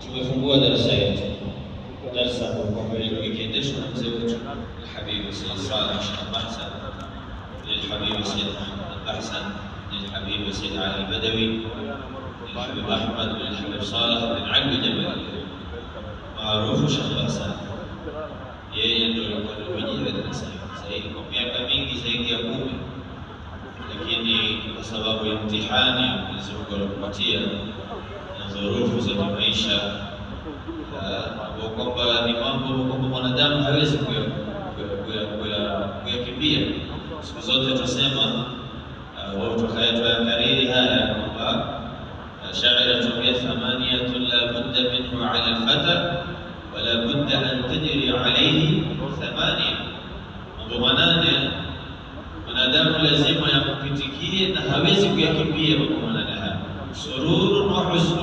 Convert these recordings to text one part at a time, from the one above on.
tumefungua darasa yetu, darasa kwamba ikiendeshwa na mzee wetu Al-Habib Sayyid Saleh Al-Bahsan, Al-Habib Sayyid Al-Bahsan, Al-Habib Sayyid Ali Badawi, Al-Habib Ahmad bin Al-Habib Saleh bin Ali Jabal maarufu Sheikh Bahsan. Yeye ndio alikuwa mwenyewe darasa zaidi kwa miaka mingi zaidi ya 10, lakini kwa sababu ya mtihani alizokupatia na dhurufu za maisha kwamba ni mambo kwamba mwanadamu hawezi kuyakimbia. Siku zote tusema watu kariri haya kwamba shaira tumia 8 la budda minhu ala al-fata wala budda an tajri alayhi 8. Mambo 8 mwanadamu lazima yakupitikie na hawezi kuyakimbia mambo 8 haya: sururun wa huzn,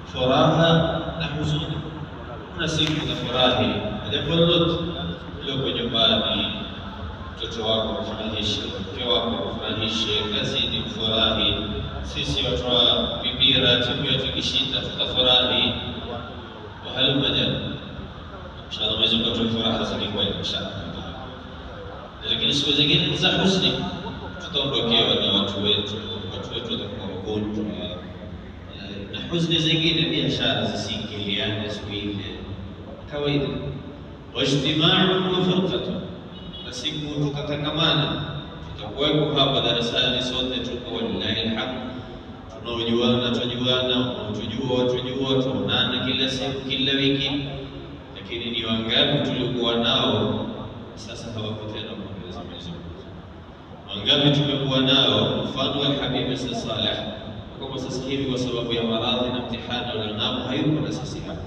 furaha na huzuni. Kuna siku za furahi, jambo lolote lilo nyumbani, mtoto wako mfurahishe, mke wako mfurahishe, kazini mfurahi. Sisi watu wa mipira, timu yetu ikishinda tutafurahi, wa halu majal. Inshallah mwezi mtoto furaha za kweli inshallah. Lakini siku zingine za huzuni tutaondokewa na watu wetu watakuwa wagonjwa, na huzuni zingine biashara zisiingiliane siku ile kawaida. Wajtima'un wa furqatun, na siku tutatangamana, tutakuwepo hapa darasani sote, tuko wallahi alhamd, tunaojuana tujua, tuonana kila siku kila wiki. Lakini ni wangapi tulikuwa nao sasa hawapo tena mbele za Mwenyezi Mungu? Wangapi tumekuwa nao mfano wa Al-Habib Saleh kwa sasa hivi kwa sababu ya maradhi na mtihani walionao hayupo na sisi hapa.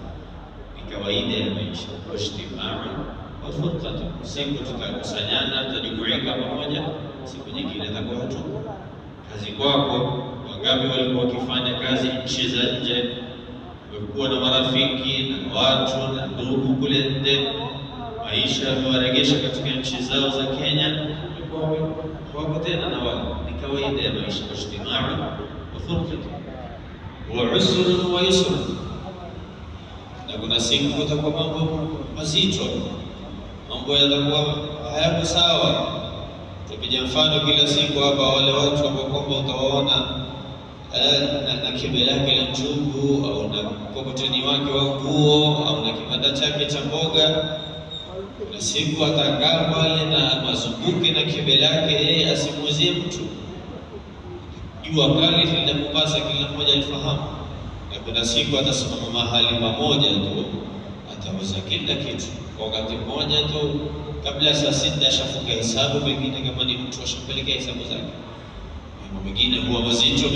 Ni kawaida ya maisha, wajtima'u wa furqatun. Siku tutakusanyana, tutajumuika pamoja, siku nyingine itakuwa hatupo. Kazi kwako, wangapi walikuwa wakifanya kazi nchi za nje, walikuwa na marafiki na watu na ndugu kule nje, maisha yamewaregesha katika nchi zao za Kenya, wako tena na wao. Ni kawaida ya maisha, wajtima'u wa usrun wa yusrun. Na kuna siku kutakuwa mambo mazito, mambo yatakuwa hayako sawa. Tupige mfano kila siku hapa wale watu ambao kwamba utawaona na kibe lake la njugu au na mkokoteni wake wa nguo au na kibanda chake cha mboga, na siku atakaa pale na mazunguke na kibe lake, yeye asimuuzie mtu. Jua kali linapopasa kila mmoja alifahamu, na kuna siku atasimama mahali pamoja tu, atauza kila kitu kwa wakati mmoja tu. Kabla saa 6 ashafunga hesabu, pengine kama ni mtu ashapeleka hesabu zake. Mambo mengine huwa mazito.